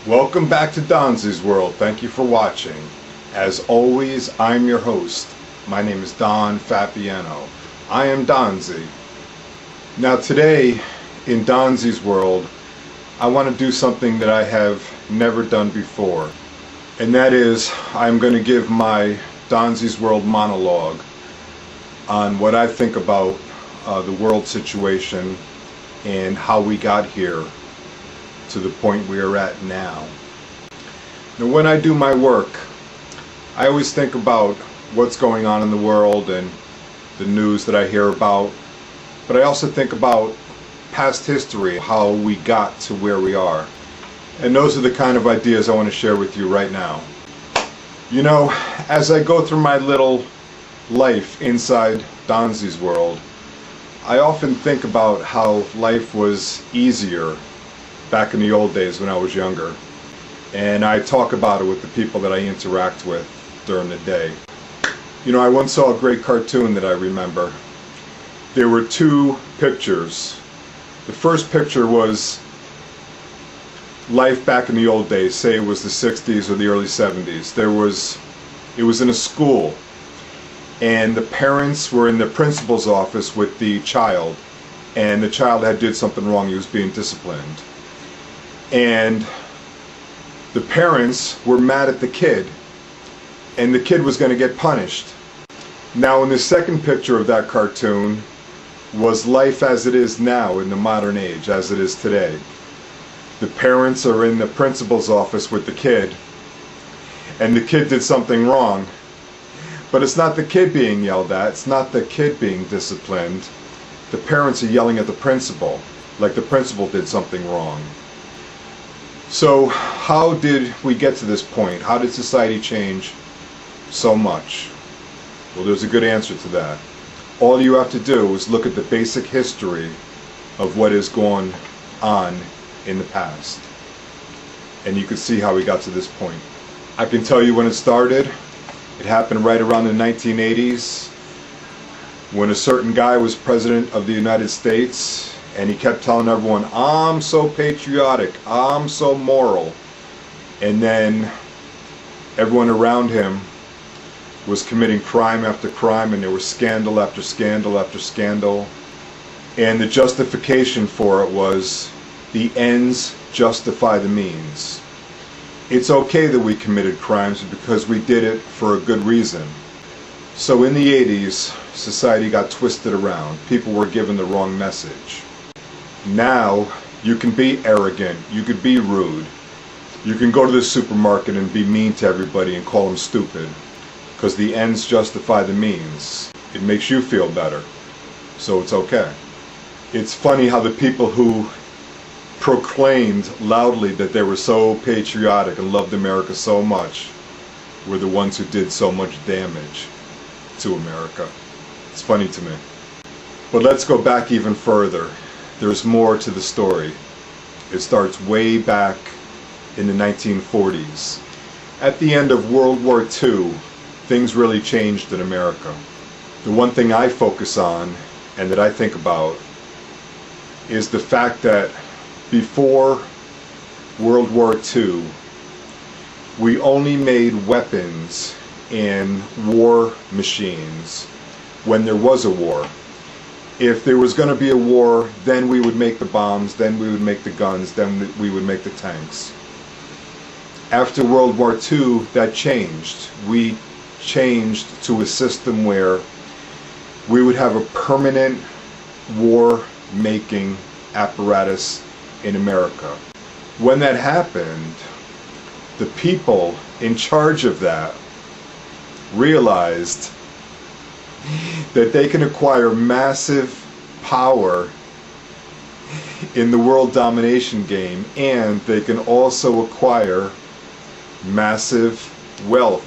Welcome back to Donzi's World. Thank you for watching. As always, I'm your host. My name is Don Fabiano. I am Donzi. Now today, in Donzi's World, I want to do something that I have never done before. And that is, I'm going to give my Donzi's World monologue on what I think about the world situation and how we got here to the point we are at now. Now, when I do my work, I always think about what's going on in the world and the news that I hear about, but I also think about past history, how we got to where we are. And those are the kind of ideas I want to share with you right now. You know, as I go through my little life inside Donzi's World, I often think about how life was easier back in the old days when I was younger. And I talk about it with the people that I interact with during the day. You know, I once saw a great cartoon that I remember. There were two pictures. The first picture was life back in the old days, say it was the 60s or the early 70s. It was in a school, and the parents were in the principal's office with the child, and the child had did something wrong. He was being disciplined. And the parents were mad at the kid, and the kid was going to get punished. Now, in the second picture of that cartoon was life as it is now in the modern age, as it is today. The parents are in the principal's office with the kid, and the kid did something wrong. But it's not the kid being yelled at, it's not the kid being disciplined. The parents are yelling at the principal, like the principal did something wrong. So how did we get to this point? How did society change so much? Well, there's a good answer to that. All you have to do is look at the basic history of what has gone on in the past, and you can see how we got to this point. I can tell you when it started. It happened right around the 1980s when a certain guy was president of the United States, and he kept telling everyone, I'm so patriotic, I'm so moral. And then everyone around him was committing crime after crime, and there was scandal after scandal after scandal. And the justification for it was the ends justify the means. It's okay that we committed crimes because we did it for a good reason. So in the 80s, society got twisted around. People were given the wrong message. Now, you can be arrogant, you could be rude, you can go to the supermarket and be mean to everybody and call them stupid, because the ends justify the means. It makes you feel better, so it's okay. It's funny how the people who proclaimed loudly that they were so patriotic and loved America so much were the ones who did so much damage to America. It's funny to me. But let's go back even further. There's more to the story. It starts way back in the 1940s. At the end of World War II, things really changed in America. The one thing I focus on and that I think about is the fact that before World War II, we only made weapons and war machines when there was a war. If there was going to be a war, then we would make the bombs, then we would make the guns, then we would make the tanks. After World War II, that changed. We changed to a system where we would have a permanent war-making apparatus in America. When that happened, the people in charge of that realized that they can acquire massive power in the world domination game, and they can also acquire massive wealth.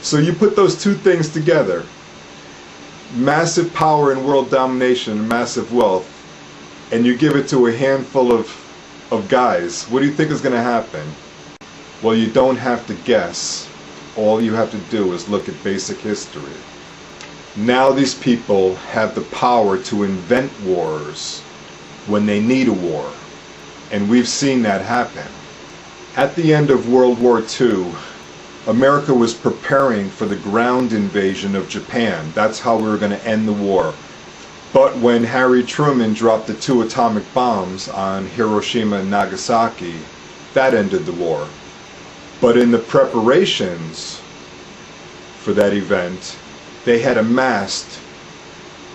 So you put those two things together, massive power in world domination and massive wealth, and you give it to a handful of guys. What do you think is going to happen? Well, you don't have to guess. All you have to do is look at basic history. Now these people have the power to invent wars when they need a war. And we've seen that happen. At the end of World War II, America was preparing for the ground invasion of Japan. That's how we were going to end the war. But when Harry Truman dropped the 2 atomic bombs on Hiroshima and Nagasaki, that ended the war. But in the preparations for that event, they had amassed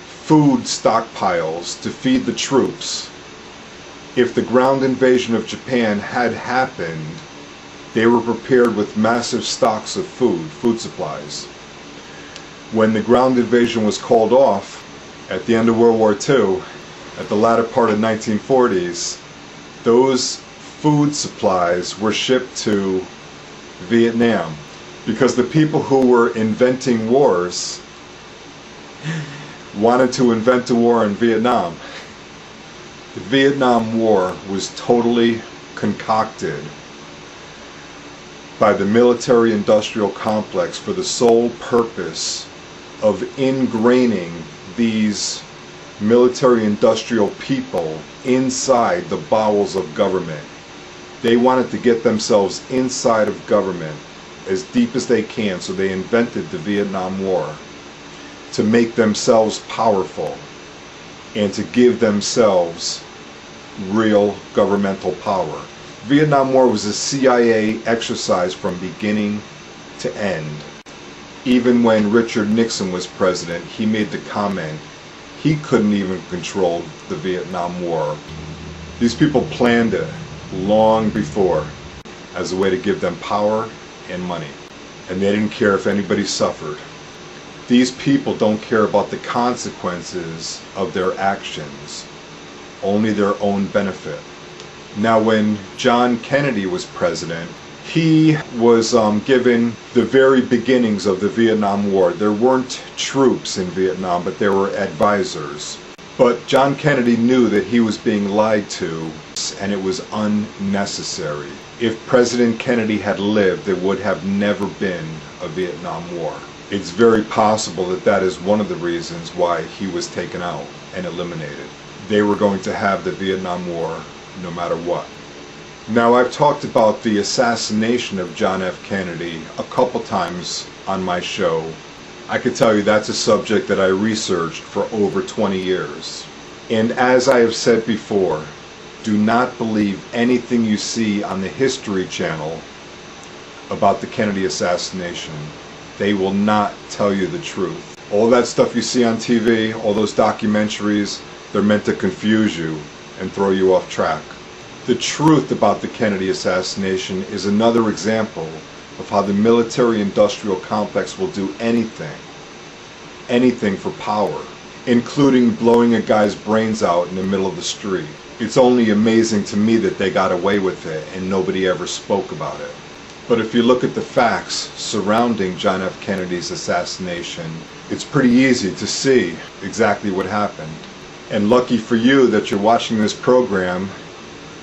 food stockpiles to feed the troops. If the ground invasion of Japan had happened, they were prepared with massive stocks of food supplies. When the ground invasion was called off at the end of World War II, at the latter part of the 1940s, those food supplies were shipped to Vietnam, because the people who were inventing wars wanted to invent a war in Vietnam. The Vietnam War was totally concocted by the military-industrial complex for the sole purpose of ingraining these military-industrial people inside the bowels of government. They wanted to get themselves inside of government as deep as they can, so they invented the Vietnam War to make themselves powerful and to give themselves real governmental power. Vietnam War was a CIA exercise from beginning to end. Even when Richard Nixon was president, he made the comment he couldn't even control the Vietnam War. These people planned it long before as a way to give them power and money. And they didn't care if anybody suffered. These people don't care about the consequences of their actions, only their own benefit. Now, when John Kennedy was president, he was given the very beginnings of the Vietnam War. There weren't troops in Vietnam, but there were advisors. But John Kennedy knew that he was being lied to, and it was unnecessary. If President Kennedy had lived, there would have never been a Vietnam War. It's very possible that that is one of the reasons why he was taken out and eliminated. They were going to have the Vietnam War no matter what. Now, I've talked about the assassination of John F. Kennedy a couple times on my show. I could tell you that's a subject that I researched for over 20 years. And as I have said before, do not believe anything you see on the History Channel about the Kennedy assassination. They will not tell you the truth. All that stuff you see on TV, all those documentaries, they're meant to confuse you and throw you off track. The truth about the Kennedy assassination is another example of how the military-industrial complex will do anything for power, including blowing a guy's brains out in the middle of the street. It's only amazing to me that they got away with it and nobody ever spoke about it. But if you look at the facts surrounding John F. Kennedy's assassination, it's pretty easy to see exactly what happened. And lucky for you that you're watching this program,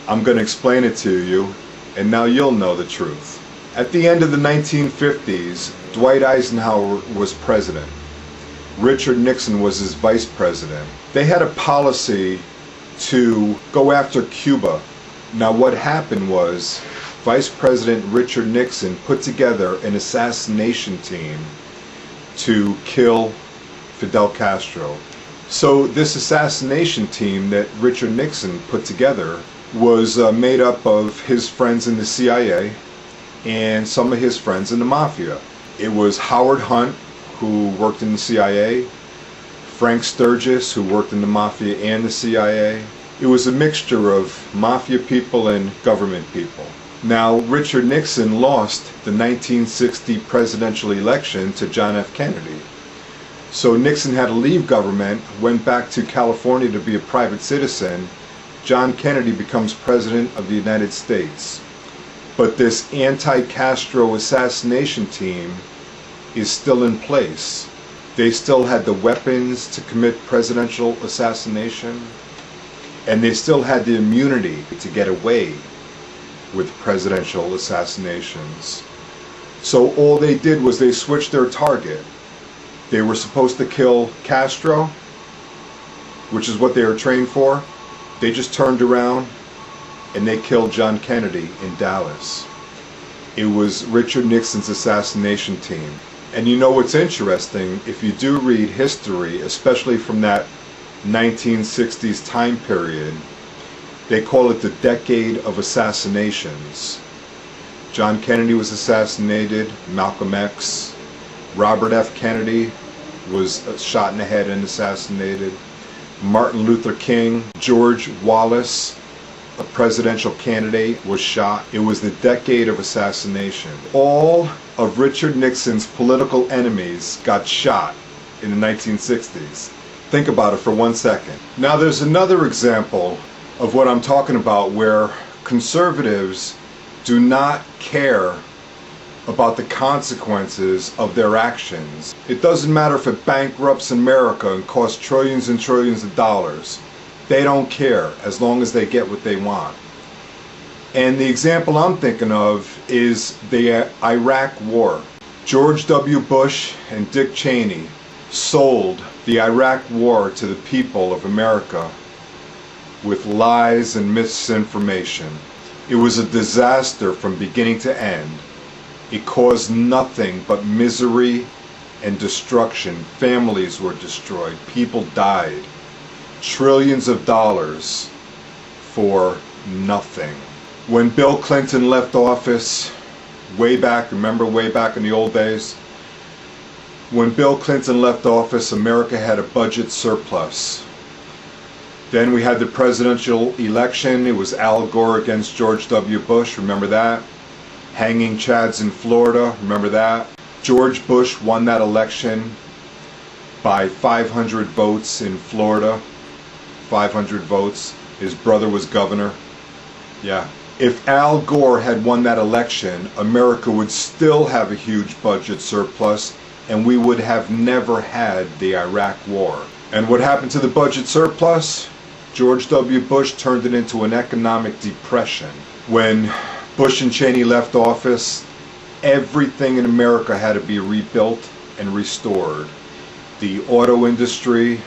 I'm going to explain it to you, and now you'll know the truth. At the end of the 1950s, Dwight Eisenhower was president. Richard Nixon was his vice president. They had a policy to go after Cuba. Now, what happened was Vice President Richard Nixon put together an assassination team to kill Fidel Castro. So this assassination team that Richard Nixon put together was made up of his friends in the CIA and some of his friends in the Mafia. It was Howard Hunt, who worked in the CIA, Frank Sturgis, who worked in the Mafia and the CIA. It was a mixture of Mafia people and government people. Now, Richard Nixon lost the 1960 presidential election to John F. Kennedy. So Nixon had to leave government, went back to California to be a private citizen. John Kennedy becomes president of the United States. But this anti-Castro assassination team is still in place. They still had the weapons to commit presidential assassination, and they still had the immunity to get away with presidential assassinations. So all they did was they switched their target. They were supposed to kill Castro, which is what they were trained for. They just turned around and they killed John Kennedy in Dallas. It was Richard Nixon's assassination team. And you know what's interesting, if you do read history, especially from that 1960s time period, they call it the decade of assassinations. John Kennedy was assassinated, Malcolm X, Robert F. Kennedy was shot in the head and assassinated, Martin Luther King, George Wallace, a presidential candidate, was shot. It was the decade of assassination. All of Richard Nixon's political enemies got shot in the 1960s. Think about it for 1 second. Now there's another example of what I'm talking about where conservatives do not care about the consequences of their actions. It doesn't matter if it bankrupts America and costs trillions and trillions of dollars. They don't care as long as they get what they want. And the example I'm thinking of is the Iraq War. George W. Bush and Dick Cheney sold the Iraq War to the people of America with lies and misinformation. It was a disaster from beginning to end. It caused nothing but misery and destruction. Families were destroyed. People died. Trillions of dollars for nothing. When Bill Clinton left office, way back in the old days, when Bill Clinton left office, America had a budget surplus. Then we had the presidential election. It was Al Gore against George W. Bush, remember that? Hanging Chads in Florida, remember that? George Bush won that election by 500 votes in Florida. 500 votes. His brother was governor. Yeah. If Al Gore had won that election, America would still have a huge budget surplus and we would have never had the Iraq War. And what happened to the budget surplus? George W. Bush turned it into an economic depression. When Bush and Cheney left office, everything in America had to be rebuilt and restored. The auto industry,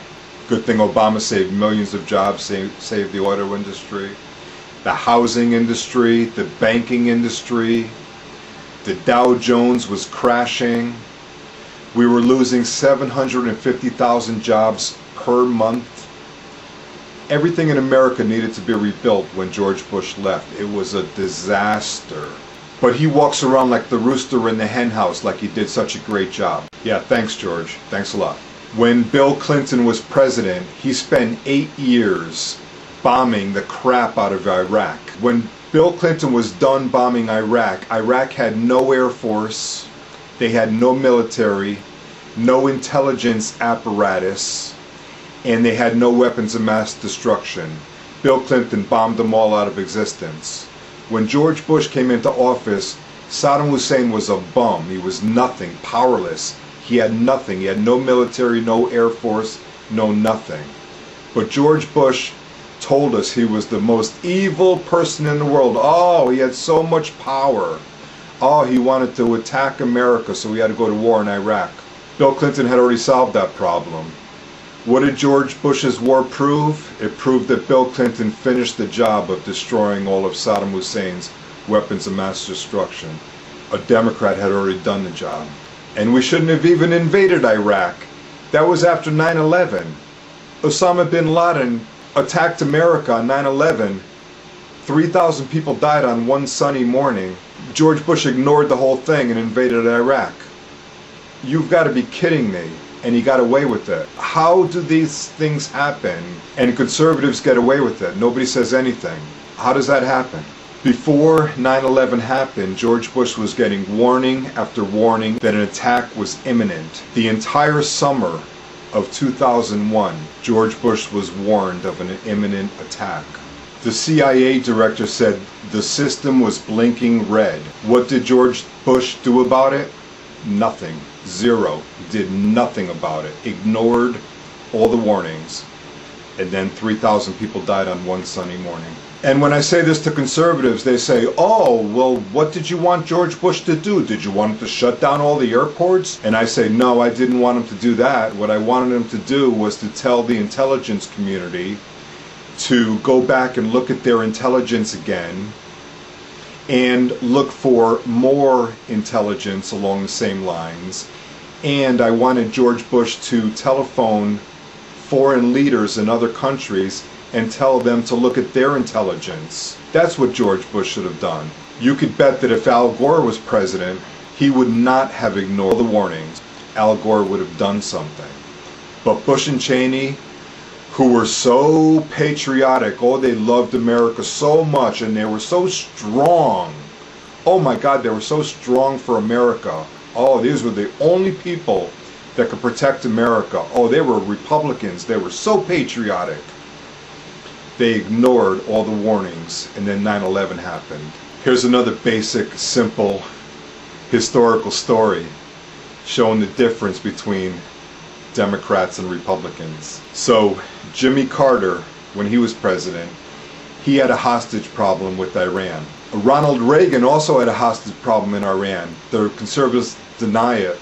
good thing Obama saved millions of jobs, saved the auto industry. The housing industry, the banking industry, the Dow Jones was crashing. We were losing 750,000 jobs per month. Everything in America needed to be rebuilt when George Bush left. It was a disaster. But he walks around like the rooster in the hen house, like he did such a great job. Yeah, thanks George. Thanks a lot. When Bill Clinton was president, he spent 8 years bombing the crap out of Iraq. When Bill Clinton was done bombing Iraq, Iraq had no air force, they had no military, no intelligence apparatus, and they had no weapons of mass destruction. Bill Clinton bombed them all out of existence. When George Bush came into office, Saddam Hussein was a bum. He was nothing, powerless. He had nothing. He had no military, no air force, no nothing. But George Bush told us he was the most evil person in the world. Oh, he had so much power. Oh, he wanted to attack America, so he had to go to war in Iraq. Bill Clinton had already solved that problem. What did George Bush's war prove? It proved that Bill Clinton finished the job of destroying all of Saddam Hussein's weapons of mass destruction. A Democrat had already done the job. And we shouldn't have even invaded Iraq. That was after 9/11. Osama bin Laden attacked America on 9/11. 3,000 people died on one sunny morning. George Bush ignored the whole thing and invaded Iraq. You've got to be kidding me. And he got away with it. How do these things happen and conservatives get away with it? Nobody says anything. How does that happen? Before 9/11 happened, George Bush was getting warning after warning that an attack was imminent. The entire summer of 2001, George Bush was warned of an imminent attack. The CIA director said the system was blinking red. What did George Bush do about it? Nothing. Zero. He did nothing about it. Ignored all the warnings. And then 3,000 people died on one sunny morning. And when I say this to conservatives, they say, oh, well, what did you want George Bush to do? Did you want him to shut down all the airports? And I say, no, I didn't want him to do that. What I wanted him to do was to tell the intelligence community to go back and look at their intelligence again and look for more intelligence along the same lines. And I wanted George Bush to telephone foreign leaders in other countries and tell them to look at their intelligence. That's what George Bush should have done. You could bet that if Al Gore was president, he would not have ignored the warnings. Al Gore would have done something. But Bush and Cheney, who were so patriotic, oh, they loved America so much, and they were so strong. Oh my God, they were so strong for America. Oh, these were the only people that could protect America. Oh, they were Republicans. They were so patriotic. They ignored all the warnings, and then 9/11 happened. Here's another basic, simple, historical story showing the difference between Democrats and Republicans. So, Jimmy Carter, when he was president, he had a hostage problem with Iran. Ronald Reagan also had a hostage problem in Iran. The conservatives deny it,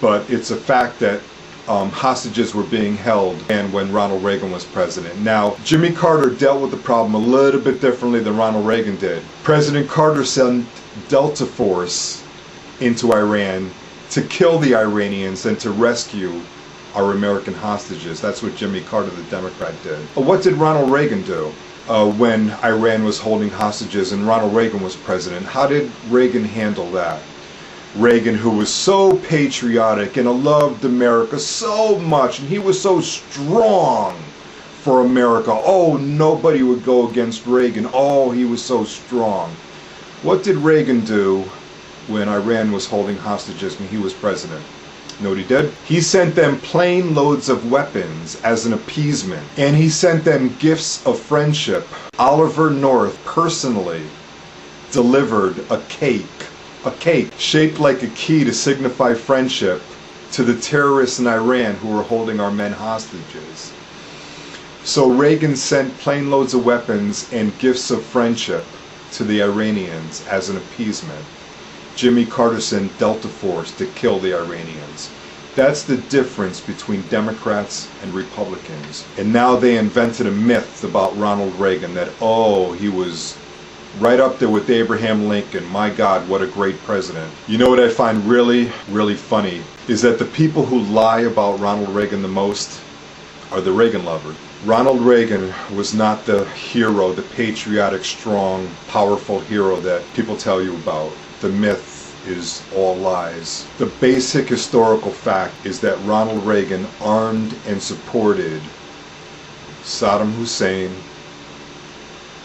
but it's a fact that hostages were being held and when Ronald Reagan was president. Now, Jimmy Carter dealt with the problem a little bit differently than Ronald Reagan did. President Carter sent Delta Force into Iran to kill the Iranians and to rescue our American hostages. That's what Jimmy Carter, the Democrat, did. What did Ronald Reagan do when Iran was holding hostages and Ronald Reagan was president? How did Reagan handle that? Reagan, who was so patriotic and loved America so much, and he was so strong for America. Oh, nobody would go against Reagan. Oh, he was so strong. What did Reagan do when Iran was holding hostages when he was president? You know what he did? He sent them plane loads of weapons as an appeasement, and he sent them gifts of friendship. Oliver North personally delivered a cake shaped like a key to signify friendship to the terrorists in Iran who were holding our men hostages. So Reagan sent plane loads of weapons and gifts of friendship to the Iranians as an appeasement. Jimmy Carter sent Delta Force to kill the Iranians. That's the difference between Democrats and Republicans. And now they invented a myth about Ronald Reagan that, oh, he was right up there with Abraham Lincoln. My God, what a great president. You know what I find really, really funny is that the people who lie about Ronald Reagan the most are the Reagan lovers. Ronald Reagan was not the hero, the patriotic, strong, powerful hero that people tell you about. The myth is all lies. The basic historical fact is that Ronald Reagan armed and supported Saddam Hussein.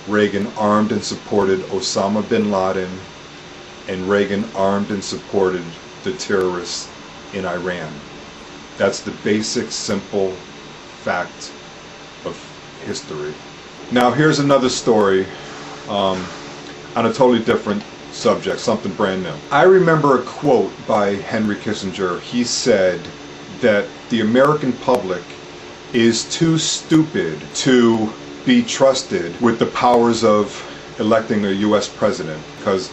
Reagan armed and supported Osama bin Laden, and Reagan armed and supported the terrorists in Iran. That's the basic, simple fact of history. Now here's another story on a totally different subject, something brand new. I remember a quote by Henry Kissinger. He said that the American public is too stupid to be trusted with the powers of electing a U.S. president because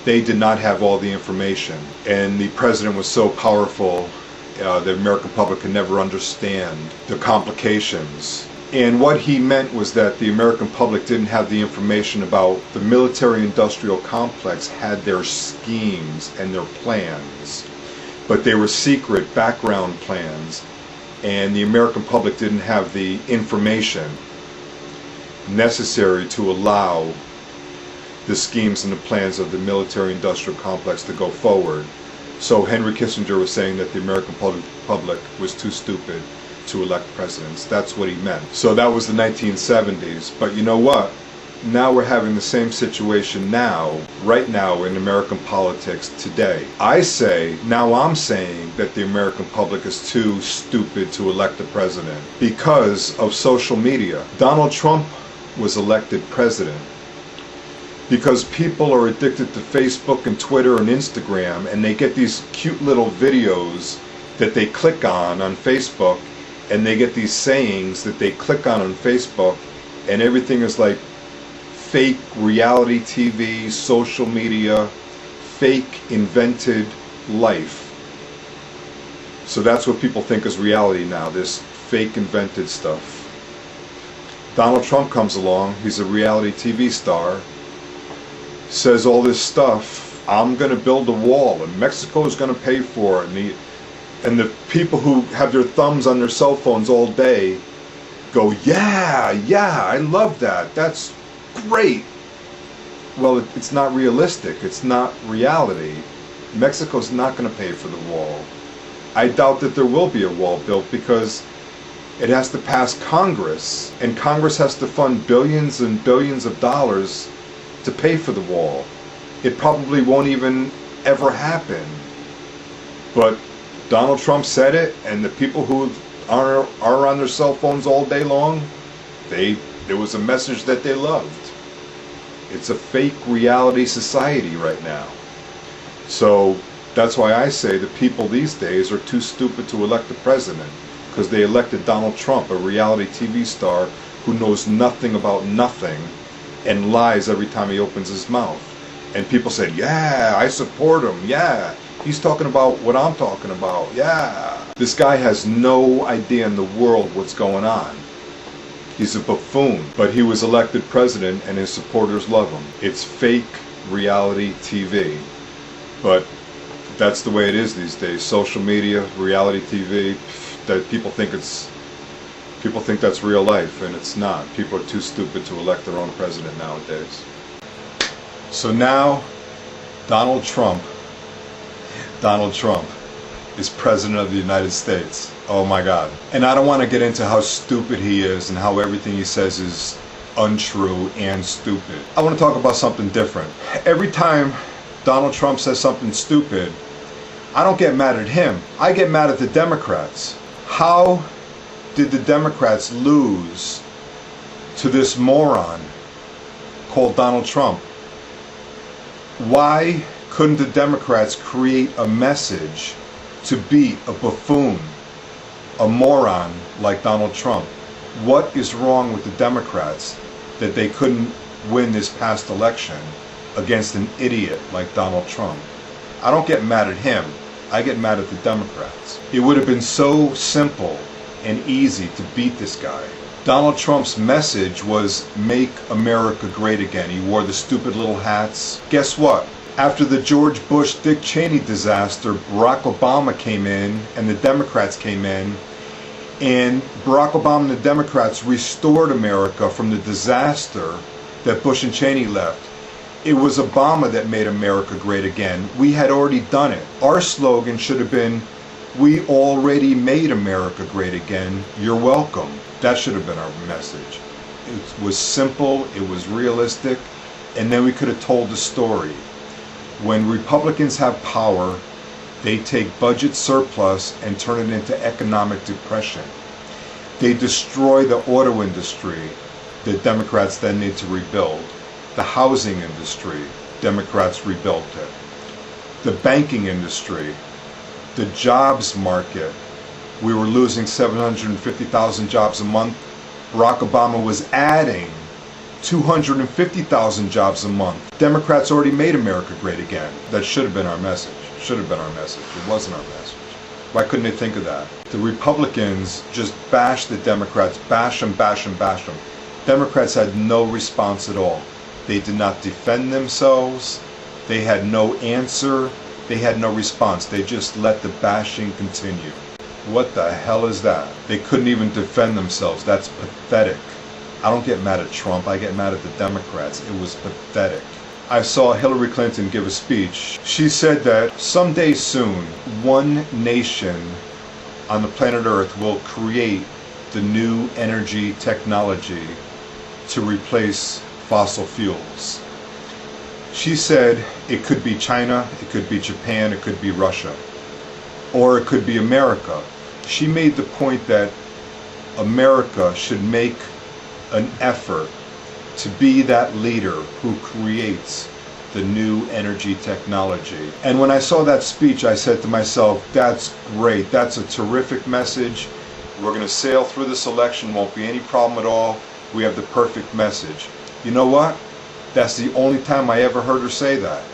they did not have all the information, and the president was so powerful the American public could never understand the complications. And what he meant was that the American public didn't have the information about the military-industrial complex had their schemes and their plans, but they were secret background plans, and the American public didn't have the information necessary to allow the schemes and the plans of the military-industrial complex to go forward. So Henry Kissinger was saying that the American public was too stupid to elect presidents. That's what he meant. So that was the 1970s. But you know what? Now we're having the same situation now, right now in American politics today. I'm saying that the American public is too stupid to elect a president because of social media. Donald Trump was elected president because people are addicted to Facebook and Twitter and Instagram, and they get these cute little videos that they click on Facebook, and they get these sayings that they click on Facebook, and everything is like fake reality TV, social media, fake invented life. So that's what people think is reality now, this fake invented stuff. Donald Trump comes along, he's a reality TV star, says all this stuff. I'm going to build a wall, and Mexico is going to pay for it. And the people who have their thumbs on their cell phones all day go, yeah, I love that. That's great. Well, it's not realistic. It's not reality. Mexico's not going to pay for the wall. I doubt that there will be a wall built because it has to pass Congress, and Congress has to fund billions and billions of dollars to pay for the wall. It probably won't even ever happen. But Donald Trump said it, and the people who are on their cell phones all day long, there was a message that they loved. It's a fake reality society right now. So that's why I say the people these days are too stupid to elect a president, because they elected Donald Trump, a reality TV star who knows nothing about nothing and lies every time he opens his mouth. And people said, yeah, I support him, yeah, he's talking about what I'm talking about, yeah. This guy has no idea in the world what's going on. He's a buffoon, but he was elected president and his supporters love him. It's fake reality TV, but that's the way it is these days. Social media, reality TV, that people think that's real life, and it's not. People are too stupid to elect their own president nowadays. So now Donald Trump is president of the United States. Oh my God. And I don't want to get into how stupid he is and how everything he says is untrue and stupid. I want to talk about something different. Every time Donald Trump says something stupid, I don't get mad at him. I get mad at the Democrats. How did the Democrats lose to this moron called Donald Trump? Why couldn't the Democrats create a message to beat a buffoon, a moron like Donald Trump? What is wrong with the Democrats that they couldn't win this past election against an idiot like Donald Trump? I don't get mad at him. I get mad at the Democrats. It would have been so simple and easy to beat this guy. Donald Trump's message was make America great again. He wore the stupid little hats. Guess what? After the George Bush, Dick Cheney disaster, Barack Obama came in and the Democrats came in, and Barack Obama and the Democrats restored America from the disaster that Bush and Cheney left. It was Obama that made America great again. We had already done it. Our slogan should have been, we already made America great again. You're welcome. That should have been our message. It was simple, it was realistic, and then we could have told the story. When Republicans have power, they take budget surplus and turn it into economic depression. They destroy the auto industry that Democrats then need to rebuild. The housing industry, Democrats rebuilt it. The banking industry, the jobs market, we were losing 750,000 jobs a month. Barack Obama was adding 250,000 jobs a month. Democrats already made America great again. That should have been our message. Should have been our message. It wasn't our message. Why couldn't they think of that? The Republicans just bashed the Democrats, bash them. Democrats had no response at all. They did not defend themselves. They had no answer. They had no response. They just let the bashing continue. What the hell is that? They couldn't even defend themselves. That's pathetic. I don't get mad at Trump. I get mad at the Democrats. It was pathetic. I saw Hillary Clinton give a speech. She said that someday soon, one nation on the planet Earth will create the new energy technology to replace fossil fuels. She said it could be China, it could be Japan, it could be Russia, or it could be America. She made the point that America should make an effort to be that leader who creates the new energy technology. And when I saw that speech, I said to myself, that's great, that's a terrific message. We're going to sail through this election, won't be any problem at all. We have the perfect message. You know what? That's the only time I ever heard her say that,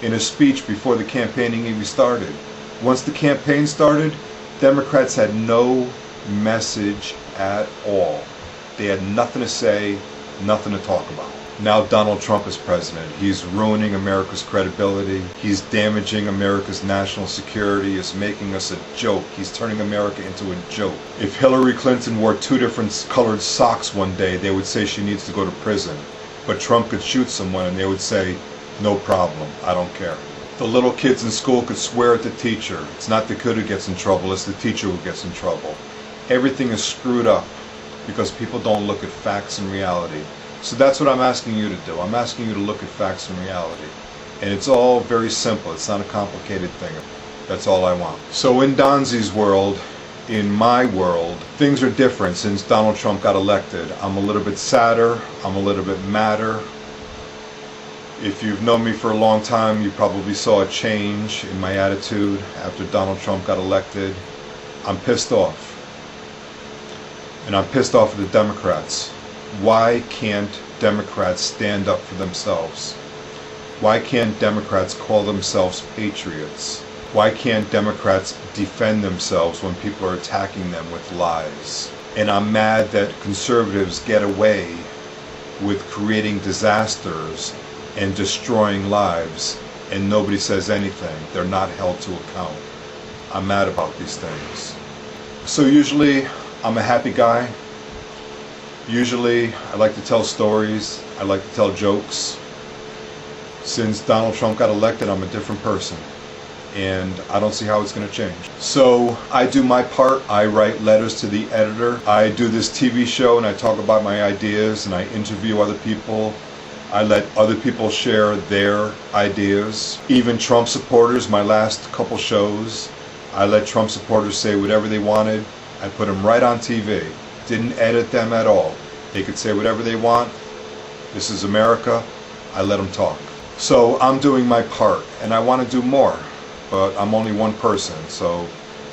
in a speech before the campaigning even started. Once the campaign started, Democrats had no message at all. They had nothing to say, nothing to talk about. Now Donald Trump is president. He's ruining America's credibility. He's damaging America's national security. He's making us a joke. He's turning America into a joke. If Hillary Clinton wore 2 different colored socks one day, they would say she needs to go to prison. But Trump could shoot someone and they would say, no problem, I don't care. The little kids in school could swear at the teacher. It's not the kid who gets in trouble, it's the teacher who gets in trouble. Everything is screwed up because people don't look at facts and reality. So that's what I'm asking you to do. I'm asking you to look at facts and reality. And it's all very simple. It's not a complicated thing. That's all I want. So in Donzi's world, in my world, things are different since Donald Trump got elected. I'm a little bit sadder. I'm a little bit madder. If you've known me for a long time, you probably saw a change in my attitude after Donald Trump got elected. I'm pissed off. And I'm pissed off at the Democrats. Why can't Democrats stand up for themselves? Why can't Democrats call themselves patriots? Why can't Democrats defend themselves when people are attacking them with lies? And I'm mad that conservatives get away with creating disasters and destroying lives and nobody says anything. They're not held to account. I'm mad about these things. So usually I'm a happy guy. Usually I like to tell stories. I like to tell jokes. Since Donald Trump got elected, I'm a different person. And I don't see how it's going to change. So I do my part. I write letters to the editor. I do this TV show and I talk about my ideas and I interview other people. I let other people share their ideas. Even Trump supporters, my last couple shows, I let Trump supporters say whatever they wanted. I put them right on TV. Didn't edit them at all. They could say whatever they want. This is America. I let them talk. So I'm doing my part and I want to do more. But I'm only one person, so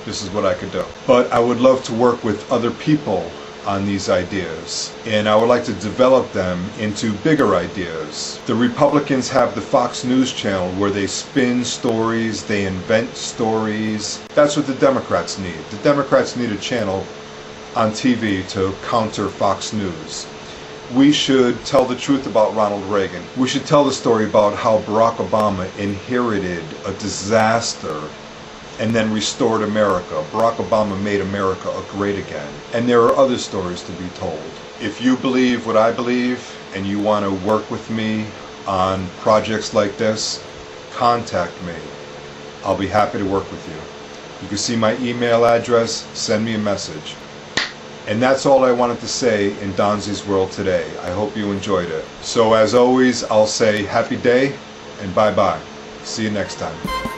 this is what I could do. But I would love to work with other people on these ideas, and I would like to develop them into bigger ideas. The Republicans have the Fox News channel where they spin stories, they invent stories. That's what the Democrats need. The Democrats need a channel on TV to counter Fox News. We should tell the truth about Ronald Reagan. We should tell the story about how Barack Obama inherited a disaster and then restored America. Barack Obama made America great again. And there are other stories to be told. If you believe what I believe and you want to work with me on projects like this, contact me. I'll be happy to work with you. You can see my email address, send me a message. And that's all I wanted to say in Donzi's world today. I hope you enjoyed it. So as always, I'll say happy day and bye-bye. See you next time.